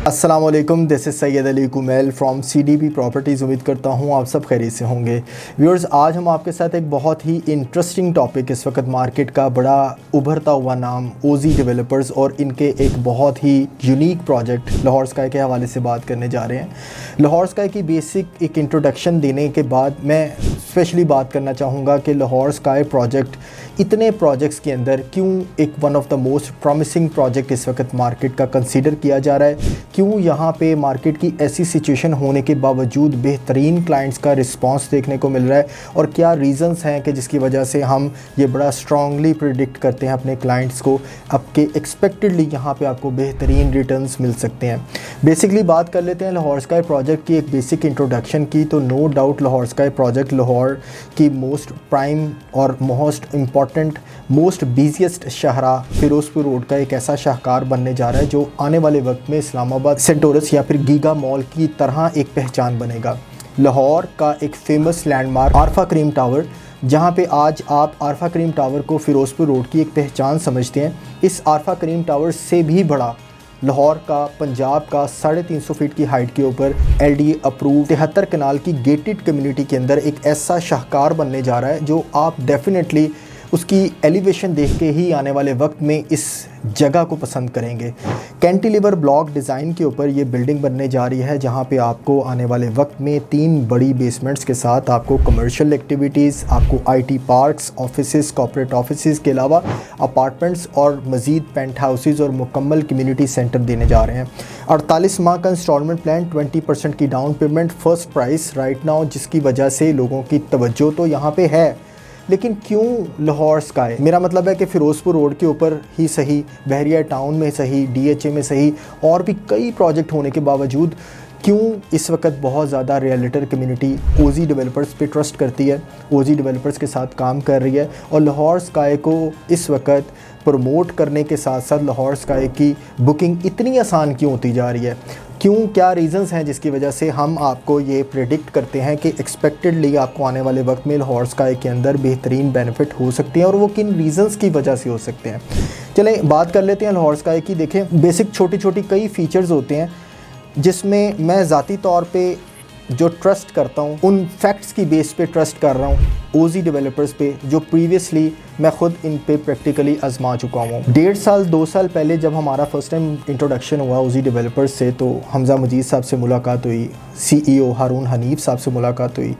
अस्सलामुअलैकुम, this is Syed Ali Kumail from CDB properties. उम्मीद करता हूँ आप सब खैरियत से होंगे। व्यूअर्स, आज हम आपके साथ एक बहुत ही इंटरेस्टिंग टॉपिक, इस वक्त मार्केट का बड़ा उभरता हुआ नाम ओजी डेवलपर्स और इनके एक बहुत ही यूनिक प्रोजेक्ट लाहौर स्काई के हवाले से बात करने जा रहे हैं। लाहौर स्काई की बेसिक एक इंट्रोडक्शन देने के बाद मैं स्पेशली बात करना चाहूँगा कि लाहौर स्काई प्रोजेक्ट इतने प्रोजेक्ट्स के अंदर क्यों एक one of the most promising project इस वक्त मार्केट का कंसीडर किया जा रहा है, क्यों यहाँ पे मार्केट की ऐसी सिचुएशन होने के बावजूद बेहतरीन क्लाइंट्स का रिस्पांस देखने को मिल रहा है और क्या रीज़न्स हैं कि जिसकी वजह से हम ये बड़ा स्ट्रांगली प्रिडिक्ट करते हैं अपने क्लाइंट्स को आपके एक्सपेक्टेडली यहाँ पे आपको बेहतरीन रिटर्न्स मिल सकते हैं। बेसिकली बात कर लेते हैं लाहौर स्काई प्रोजेक्ट की एक बेसिक इंट्रोडक्शन की। तो no doubt Lahore sky project Lahore की मोस्ट प्राइम और मोस्ट इम्पॉर्टेंट मोस्ट बिजिएस्ट शहरा फिरोजपुर रोड का एक ऐसा शाहकार बनने जा रहा है जो आने वाले वक्त में इस्लामाबाद सेंटोरस या फिर गीगा मॉल की तरह एक पहचान बनेगा। लाहौर का एक famous landmark Arfa cream tower, जहाँ पे आज आप आरफा क्रीम टावर को फिरोजपुर रोड की एक पहचान समझते हैं, इस आरफा क्रीम टावर से भी बड़ा लाहौर का पंजाब का 350 फीट की हाइट के ऊपर LDA अप्रूव 73 कनाल की गेटेड कम्युनिटी के अंदर एक ऐसा शाहकार बनने जा रहा है जो आप डेफिनेटली उसकी एलिवेशन देख के ही आने वाले वक्त में इस जगह को पसंद करेंगे। कैंटिलीवर ब्लॉक डिज़ाइन के ऊपर ये बिल्डिंग बनने जा रही है, जहाँ पे आपको आने वाले वक्त में 3 बड़ी बेसमेंट्स के साथ आपको कमर्शियल एक्टिविटीज़, आपको IT parks, offices, corporate offices के अलावा अपार्टमेंट्स और मज़ीद पेंट हाउसेज़ और मुकम्मल कम्युनिटी सेंटर देने जा रहे हैं। 48 माह का इंस्टॉलमेंट प्लान, 20% की down payment, first price right now, जिसकी वजह से लोगों की तवज्जो तो यहाँ पे है। लेकिन क्यों लाहौर स्काई? मेरा मतलब है कि फ़िरोज़पुर रोड के ऊपर ही सही, बहरिया टाउन में सही, DHA में सही और भी कई प्रोजेक्ट होने के बावजूद क्यों इस वक्त बहुत ज़्यादा रियल्टर कम्युनिटी ओजी डेवलपर्स पे ट्रस्ट करती है, ओजी डेवलपर्स के साथ काम कर रही है और लाहौर स्काई को इस वक्त प्रमोट करने के साथ साथ लाहौर स्काई की बुकिंग इतनी आसान क्यों होती जा रही है? क्यों, क्या रीज़न्स हैं जिसकी वजह से हम आपको ये प्रेडिक्ट करते हैं कि एक्सपेक्टेडली आपको आने वाले वक्त में लाहौर स्काई के अंदर बेहतरीन बेनिफिट हो सकते हैं और वो किन रीज़न्स की वजह से हो सकते हैं। चलें बात कर लेते हैं लाहौर स्काई की। देखें, बेसिक छोटी छोटी कई फ़ीचर्स होते हैं जिसमें मैं ज़ाती तौर पे जो ट्रस्ट करता हूँ उन फैक्ट्स की बेस पे ट्रस्ट कर रहा हूँ ओजी डेवलपर्स पे, जो प्रीवियसली मैं ख़ुद इन पे प्रैक्टिकली आजमा चुका हूँ। 1.5 साल 2 साल पहले जब हमारा फ़र्स्ट टाइम इंट्रोडक्शन हुआ ओजी डेवलपर्स से, तो हमज़ा मजीद साहब से मुलाकात हुई, CEO हारून हनीफ साहब से मुलाकात हुई।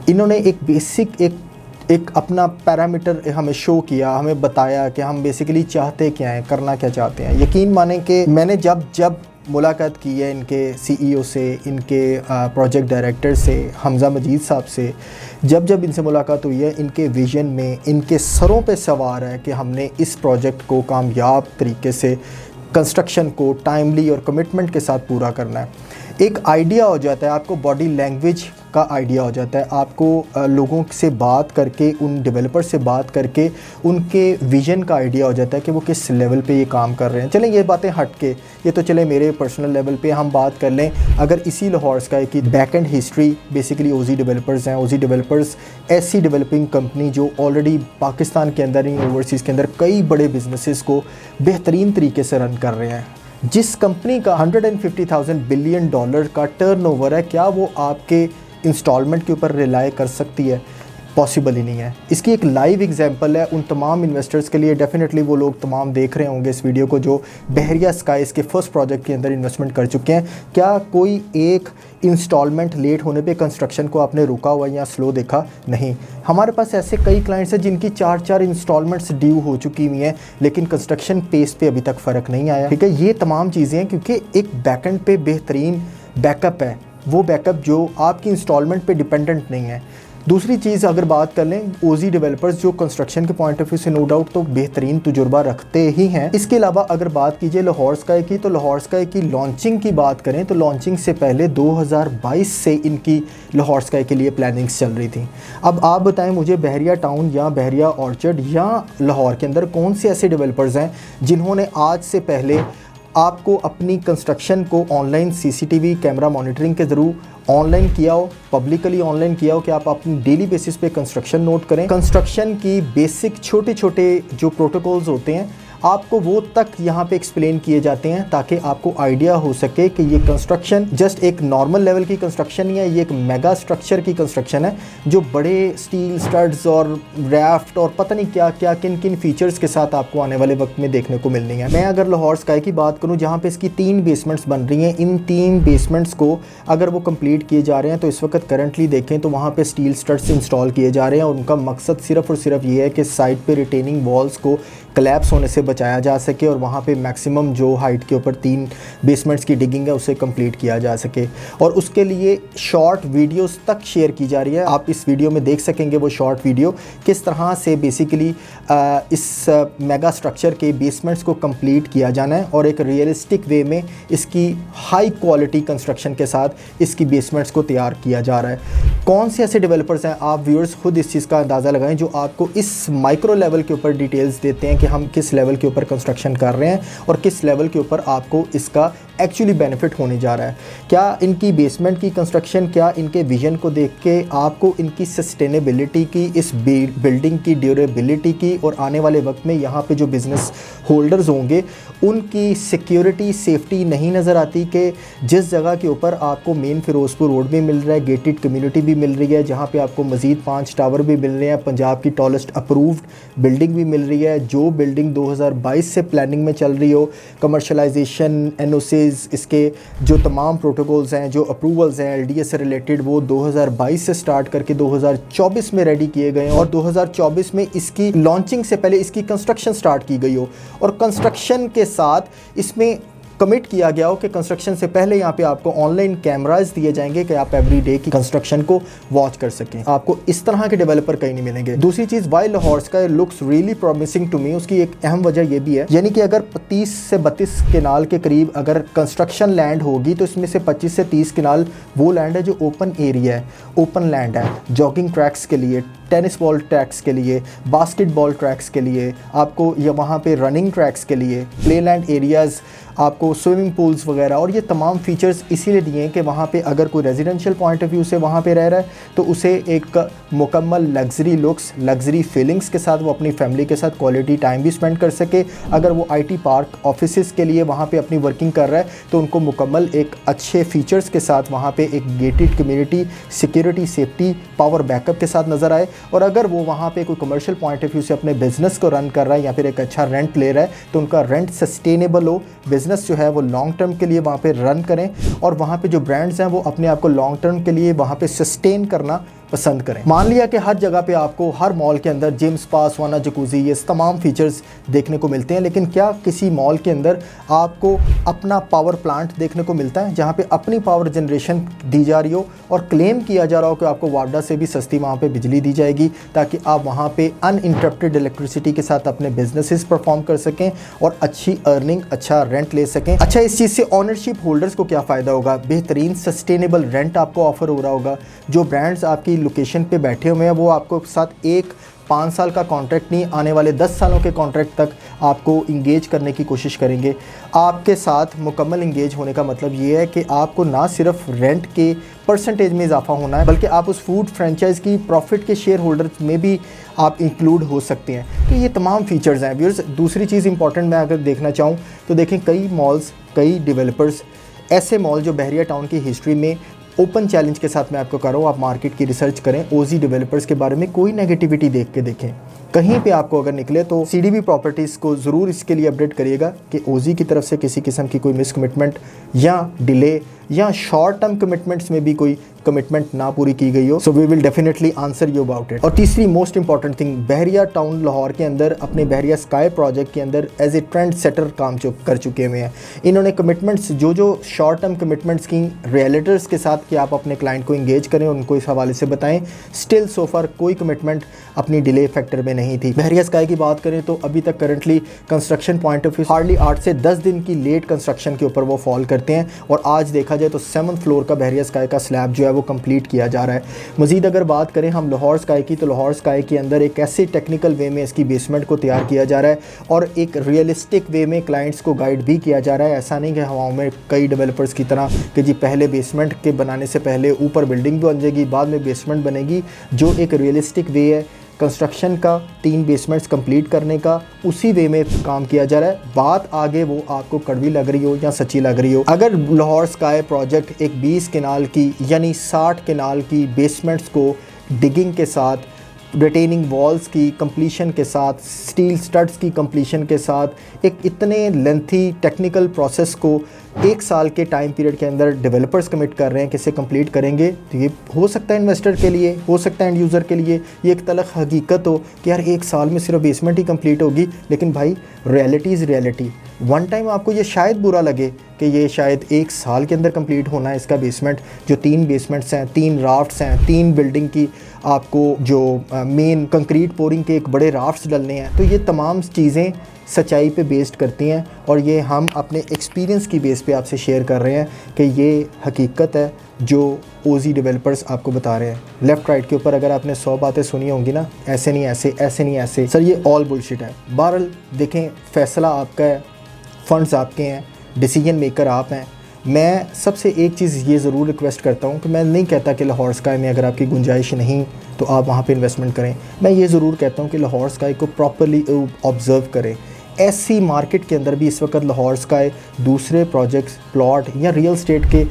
इन्होंने एक बेसिक एक अपना पैरामीटर हमें शो किया, हमें बताया कि हम बेसिकली चाहते क्या हैं, करना क्या चाहते हैं। यकीन माने कि मैंने जब मुलाकात की है इनके CEO से, इनके प्रोजेक्ट डायरेक्टर से, हमज़ा मजीद साहब से, जब इनसे मुलाकात हुई है, इनके विज़न में इनके सरों पे सवार है कि हमने इस प्रोजेक्ट को कामयाब तरीके से कंस्ट्रक्शन को टाइमली और कमिटमेंट के साथ पूरा करना है। एक आइडिया हो जाता है आपको, बॉडी लैंग्वेज का आइडिया हो जाता है आपको, लोगों से बात करके, उन डेवलपर से बात करके उनके विज़न का आइडिया हो जाता है कि वो किस लेवल पे ये काम कर रहे हैं। चलें ये बातें हट के, ये तो चले मेरे पर्सनल लेवल पे हम बात कर लें। अगर इसी लाहौर स्काई की back and history, basically OG developers हैं। ओजी डेवलपर्स ऐसी डेवलपिंग कंपनी जो ऑलरेडी पाकिस्तान के अंदर ही ओवरसीज़ के अंदर कई बड़े बिजनेसेस को बेहतरीन तरीके से रन कर रहे हैं। जिस कंपनी का $150,000 बिलियन का टर्नओवर है, क्या वो आपके इंस्टॉलमेंट के ऊपर रिलाई कर सकती है? पॉसिबल ही नहीं है। इसकी एक लाइव एग्जांपल है उन तमाम इन्वेस्टर्स के लिए, डेफिनेटली वो लोग तमाम देख रहे होंगे इस वीडियो को जो बहरिया स्काई के फर्स्ट प्रोजेक्ट के अंदर इन्वेस्टमेंट कर चुके हैं। क्या कोई एक इंस्टॉलमेंट लेट होने पे कंस्ट्रक्शन को आपने रुका हुआ या स्लो देखा? नहीं। हमारे पास ऐसे कई क्लाइंट्स हैं जिनकी 4 इंस्टॉलमेंट्स ड्यू हो चुकी हुई हैं, लेकिन कंस्ट्रक्शन पेस पे अभी तक फ़र्क नहीं आया। ठीक है, ये तमाम चीज़ें हैं क्योंकि एक बैकएंड पे बेहतरीन बैकअप है, वो बैकअप जो आपकी इंस्टॉलमेंट पे डिपेंडेंट नहीं है। दूसरी चीज़ अगर बात कर लें, ओजी डेवलपर्स जो कंस्ट्रक्शन के पॉइंट ऑफ व्यू से नो डाउट तो बेहतरीन तजुर्बा रखते ही हैं। इसके अलावा अगर बात कीजिए लाहौर स्काई की, तो लाहौर स्काई की लॉन्चिंग की बात करें तो लॉन्चिंग से पहले 2022 से इनकी लाहौर स्काई के लिए प्लानिंग्स चल रही थी। अब आप बताएं मुझे, बहरिया टाउन या बहरिया ऑर्चर्ड या लाहौर के अंदर कौन से ऐसे डेवलपर्स हैं जिन्होंने आज से पहले आपको अपनी कंस्ट्रक्शन को ऑनलाइन CCTV कैमरा मॉनिटरिंग के ज़रिए ऑनलाइन किया हो, पब्लिकली ऑनलाइन किया हो कि आप अपनी डेली बेसिस पे कंस्ट्रक्शन नोट करें। कंस्ट्रक्शन की बेसिक छोटे छोटे जो प्रोटोकॉल्स होते हैं आपको वो तक यहाँ पे एक्सप्लेन किए जाते हैं ताकि आपको आइडिया हो सके कि ये कंस्ट्रक्शन जस्ट एक नॉर्मल लेवल की कंस्ट्रक्शन नहीं है, ये एक मेगा स्ट्रक्चर की कंस्ट्रक्शन है जो बड़े स्टील स्टड्स और रैफ्ट और पता नहीं क्या क्या किन किन फीचर्स के साथ आपको आने वाले वक्त में देखने को मिलनी है। मैं अगर लाहौर स्काई की बात करूँ जहाँ पे इसकी 3 बेसमेंट्स बन रही हैं, इन 3 बेसमेंट्स को अगर वो कंप्लीट किए जा रहे हैं तो इस वक्त करंटली देखें तो वहाँ पे स्टील स्टड्स इंस्टॉल किए जा रहे हैं और उनका मकसद सिर्फ और सिर्फ ये है कि साइड पे रिटेनिंग वॉल्स को कोलैप्स होने से बचाया जा सके और वहाँ पे मैक्सिमम जो हाइट के ऊपर 3 बेसमेंट्स की डिगिंग है उसे कंप्लीट किया जा सके। और उसके लिए शॉर्ट वीडियोस तक शेयर की जा रही है। आप इस वीडियो में देख सकेंगे वो शॉर्ट वीडियो किस तरह से बेसिकली इस मेगा स्ट्रक्चर के बेसमेंट्स को कंप्लीट किया जाना है और एक रियलिस्टिक वे में इसकी हाई क्वालिटी कंस्ट्रक्शन के साथ इसकी बेसमेंट्स को तैयार किया जा रहा है। कौन से ऐसे डेवलपर्स हैं, आप व्यूअर्स खुद इस चीज़ का अंदाज़ा लगाएं, जो आपको इस माइक्रो लेवल के ऊपर डिटेल्स देते हैं कि हम किस लेवल के ऊपर कंस्ट्रक्शन कर रहे हैं और किस लेवल के ऊपर आपको इसका एक्चुअली बेनिफिट होने जा रहा है। क्या इनकी बेसमेंट की कंस्ट्रक्शन, क्या इनके विजन को देख के आपको इनकी सस्टेनेबिलिटी की, इस बिल्डिंग की ड्यूरेबिलिटी की और आने वाले वक्त में यहाँ पे जो बिज़नेस होल्डर्स होंगे उनकी सिक्योरिटी सेफ्टी नहीं नज़र आती कि जिस जगह के ऊपर आपको मेन फिरोज़पुर रोड भी मिल रहा है, गेटेड कम्युनिटी भी मिल रही है, जहाँ पे आपको मज़ीद 5 टावर भी मिल रहे हैं, पंजाब की टॉलेस्ट अप्रूव्ड बिल्डिंग भी मिल रही है, जो बिल्डिंग 2022 से प्लानिंग में चल रही हो, कमर्शलाइजेशन, एनओसीज, इसके जो तमाम प्रोटोकॉल्स हैं, जो अप्रूवल्स हैं एलडीए से रिलेटेड, वो 2022 से स्टार्ट करके 2024 में रेडी किए गए हैं और 2024 में इसकी लॉन्चिंग से पहले इसकी कंस्ट्रक्शन स्टार्ट की गई हो और कंस्ट्रक्शन के साथ इसमें कमिट किया गया हो कि कंस्ट्रक्शन से पहले यहाँ पे आपको ऑनलाइन कैमराज दिए जाएंगे कि आप एवरी डे की कंस्ट्रक्शन को वॉच कर सकें। आपको इस तरह के डेवलपर कहीं नहीं मिलेंगे। दूसरी चीज़, why Lahore sky looks really promising to me, उसकी एक अहम वजह ये भी है, यानी कि अगर 30 से 32 केनाल के करीब अगर कंस्ट्रक्शन लैंड होगी तो इसमें से 25 से 30 केनाल वो लैंड है जो ओपन एरिया है, ओपन लैंड है, जॉगिंग ट्रैक्स के लिए, टेनिस बॉल ट्रैक्स के लिए, बास्केटबॉल ट्रैक्स के लिए, आपको या वहाँ पे रनिंग ट्रैक्स के लिए, प्ले लैंड एरियाज़, आपको स्विमिंग पूल्स वगैरह, और ये तमाम फीचर्स इसीलिए दिए हैं कि वहाँ पे अगर कोई रेजिडेंशियल पॉइंट ऑफ व्यू से वहाँ पे रह रहा है तो उसे एक मुकम्मल लग्जरी लुक्स, लग्जरी फीलिंग्स के साथ वो अपनी फैमिली के साथ क्वालिटी टाइम भी स्पेंड कर सके। अगर वो आईटी पार्क ऑफिसेस के लिए वहाँ पे अपनी वर्किंग कर रहा है तो उनको मुकम्मल एक अच्छे फीचर्स के साथ वहाँ पे एक gated community, security, safety, power backup के साथ नज़र आए। और अगर वो वहाँ पे कोई कमर्शियल पॉइंट ऑफ व्यू से अपने बिज़नेस को रन कर रहा है या फिर एक अच्छा रेंट ले रहा है तो उनका रेंट सस्टेनेबल हो, बिज़नेस जो है वो लॉन्ग टर्म के लिए वहाँ पे रन करें और वहाँ पे जो ब्रांड्स हैं वो अपने आप को लॉन्ग टर्म के लिए वहाँ पे सस्टेन करना पसंद करें। मान लिया कि हर जगह पे आपको हर मॉल के अंदर जिम, स्पा, सौना, जकूज़ी, ये तमाम फीचर्स देखने को मिलते हैं, लेकिन क्या किसी मॉल के अंदर आपको अपना पावर प्लांट देखने को मिलता है जहाँ पे अपनी पावर जनरेशन दी जा रही हो और क्लेम किया जा रहा हो कि आपको वाडा से भी सस्ती वहाँ पे बिजली दी जाएगी ताकि आप वहाँ पे अनइंटरप्टेड इलेक्ट्रिसिटी के साथ अपने बिजनेसेस परफॉर्म कर सकें और अच्छी अर्निंग, अच्छा रेंट ले सकें। अच्छा, इस चीज़ से ऑनरशिप होल्डर्स को क्या फ़ायदा होगा? बेहतरीन सस्टेनेबल रेंट आपको ऑफर हो रहा होगा। जो ब्रांड्स आपकी लोकेशन पे बैठे हुए हैं वो आपको साथ एक 5 साल का कॉन्ट्रैक्ट नहीं, आने वाले 10 सालों के कॉन्ट्रैक्ट तक आपको इंगेज करने की कोशिश करेंगे। आपके साथ मुकम्मल इंगेज होने का मतलब ये है कि आपको ना सिर्फ रेंट के परसेंटेज में इजाफा होना है बल्कि आप उस फूड फ्रेंचाइज की प्रॉफिट के शेयर होल्डर्स में भी आप इंक्लूड हो सकते हैं। तो ये तमाम फीचर्स हैं व्यूअर्स। दूसरी चीज़ इंपॉर्टेंट मैं अगर देखना चाहूँ तो देखें, कई मॉल्स, कई डेवलपर्स, ऐसे मॉल जो बहरिया टाउन की हिस्ट्री में ओपन चैलेंज के साथ मैं आपको कर रहा हूँ, आप मार्केट की रिसर्च करें, ओजी डेवलपर्स के बारे में कोई नेगेटिविटी देख के देखें। कहीं पे आपको अगर निकले तो सीडीबी प्रॉपर्टीज़ को ज़रूर इसके लिए अपडेट करिएगा कि ओजी की तरफ से किसी किस्म की कोई मिस कमिटमेंट या डिले या शॉर्ट टर्म कमिटमेंट्स में भी कोई कमिटमेंट ना पूरी की गई हो। So we will definitely answer you about it. और तीसरी most important thing, Bahria Town Lahore के अंदर अपने बहरिया स्काई प्रोजेक्ट के अंदर एज ए ट्रेंड सेटर काम कर चुके हुए हैं। इन्होंने कमिटमेंट्स, जो शॉर्ट टर्म कमिटमेंट्स की रियल्टर्स के साथ कि आप अपने क्लाइंट को इंगेज करें, उनको इस हवाले से बताएं, स्टिल सो फार कोई कमिटमेंट अपनी डिले फैक्टर में नहीं थी। बहरिया स्काई की बात करें तो अभी तक currently construction point of view hardly 8 से 10 दिन की लेट कंस्ट्रक्शन के ऊपर वो फॉल करते हैं और आज देखा जाए तो 7th फ्लोर का बहरिया स्काई का स्लैब जो है वो कंप्लीट किया जा रहा है। मज़ीद अगर बात करें हम लाहौर स्काई की तो लाहौर स्काई के अंदर एक ऐसे टेक्निकल वे में इसकी बेसमेंट को तैयार किया जा रहा है और एक रियलिस्टिक वे में क्लाइंट्स को गाइड भी किया जा रहा है। ऐसा नहीं कि हवाओं में कई डेवलपर्स की तरह कि जी पहले बेसमेंट के बनाने से पहले ऊपर बिल्डिंग भी बन जाएगी, बाद में बेसमेंट बनेगी। जो एक रियलिस्टिक वे है, कंस्ट्रक्शन का 3 बेसमेंट्स कंप्लीट करने का उसी वे में काम किया जा रहा है। बात आगे वो आपको कड़वी लग रही हो या सच्ची लग रही हो, अगर लाहौर स्काई प्रोजेक्ट एक 20 कनाल की यानी 60 कनाल की बेसमेंट्स को डिगिंग के साथ, रिटेनिंग वॉल्स की कंप्लीशन के साथ, स्टील स्टड्स की कंप्लीशन के साथ एक इतने लेंथी टेक्निकल प्रोसेस को 1 साल के टाइम पीरियड के अंदर डेवलपर्स कमिट कर रहे हैं कि इसे कंप्लीट करेंगे, तो ये हो सकता है इन्वेस्टर के लिए, हो सकता है एंड यूज़र के लिए ये एक तलख हकीकत हो कि यार 1 साल में सिर्फ बेसमेंट ही कंप्लीट होगी। लेकिन भाई reality is reality. One time आपको ये शायद बुरा लगे कि ये शायद 1 साल के अंदर कंप्लीट होना है इसका बेसमेंट, जो 3 बेसमेंट्स हैं, 3 राफ्ट्स हैं, 3 बिल्डिंग की आपको जो मेन कंक्रीट पोरिंग के एक बड़े राफ्ट्स डलने हैं। तो ये तमाम चीज़ें सच्चाई पे बेस्ड करती हैं और ये हम अपने एक्सपीरियंस की बेस पे आपसे शेयर कर रहे हैं कि ये हकीकत है जो ओजी डेवलपर्स आपको बता रहे हैं। लेफ़्ट राइट के ऊपर अगर आपने 100 बातें सुनी होंगी ना, ऐसे नहीं ऐसे, ऐसे नहीं ऐसे, सर ये ऑल बुलशिट है। बहरहाल देखें, फ़ैसला आपका है, फ़ंड्स आपके हैं, डिसीजन मेकर आप हैं। मैं सबसे एक चीज़ ये ज़रूर रिक्वेस्ट करता हूँ कि मैं नहीं कहता कि लाहौर स्काई में अगर आपकी गुंजाइश नहीं तो आप वहाँ पे इन्वेस्टमेंट करें। मैं ये ज़रूर कहता हूँ कि लाहौर स्काई को प्रॉपर्ली ऑब्ज़र्व करें। ऐसी मार्केट के अंदर भी इस वक्त लाहौर स्काई दूसरे प्रोजेक्ट्स, प्लॉट या रियल स्टेट के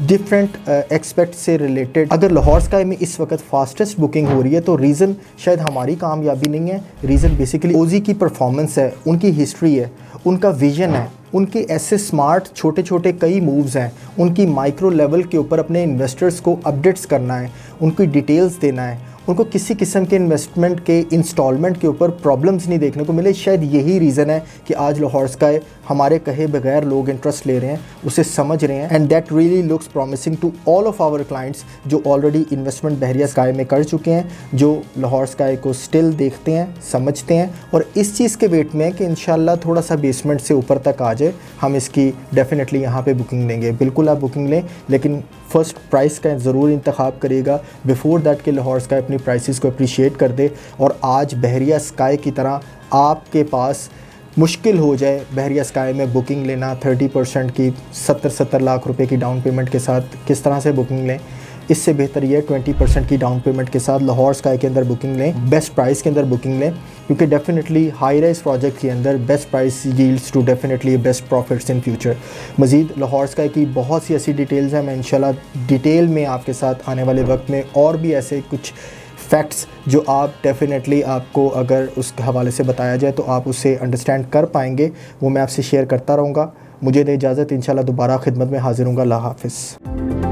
डिफरेंट एक्सपेक्ट से रिलेटेड, अगर लाहौर स्काई में इस वक्त फास्टेस्ट बुकिंग हो रही है तो रीज़न शायद हमारी कामयाबी नहीं है, रीज़न बेसिकली ओजी की परफॉर्मेंस है, उनकी हिस्ट्री है, उनका विजन है, उनके ऐसे स्मार्ट छोटे छोटे कई मूव्स हैं, उनकी माइक्रो लेवल के ऊपर अपने इन्वेस्टर्स को अपडेट्स करना है, उनकी डिटेल्स देना है, उनको किसी किस्म के इन्वेस्टमेंट के इंस्टॉलमेंट के ऊपर प्रॉब्लम्स नहीं देखने को मिले। शायद यही रीज़न है कि आज लाहौर स्काई हमारे कहे बगैर लोग इंटरेस्ट ले रहे हैं, उसे समझ रहे हैं, and that really looks promising to all of our clients जो ऑलरेडी इन्वेस्टमेंट बहरिया स्काई में कर चुके हैं, जो लाहौर स्काई को स्टिल देखते हैं, समझते हैं और इस चीज़ के वेट में कि इंशाल्लाह थोड़ा सा बेसमेंट से ऊपर तक आ जाए, हम इसकी डेफिनेटली यहाँ पे बुकिंग लेंगे। बिल्कुल आप बुकिंग लें, लेकिन फ़र्स्ट प्राइस का ज़रूर इंतखाब करिएगा बिफोर दैट कि लाहौर स्काई अपनी प्राइसेस को अप्रिशिएट कर दे और आज बहरिया स्काई की तरह आपके पास मुश्किल हो जाए बहरिया स्काई में बुकिंग लेना। 30% की 70 लाख रुपए की डाउन पेमेंट के साथ किस तरह से बुकिंग लें, इससे बेहतर ये 20% की डाउन पेमेंट के साथ लाहौर स्काई के अंदर बुकिंग लें, बेस्ट प्राइस के अंदर बुकिंग लें, क्योंकि डेफिनेटली हाई राइज प्रोजेक्ट के अंदर best price yields to definitely best profits in future. मज़ीद लाहौर स्काई की बहुत सी ऐसी डिटेल्स हैं, मैं इंशाल्लाह डिटेल में आपके साथ आने वाले वक्त में और भी ऐसे कुछ फैक्ट्स जो आप डेफिनेटली आपको अगर उस हवाले से बताया जाए तो आप उसे अंडरस्टैंड कर पाएंगे, वो मैं आपसे शेयर करता रहूँगा। मुझे दे इजाज़त, इंशाल्लाह दोबारा खिदमत में हाज़िर हूँगा। अल्लाह हाफ़िज़।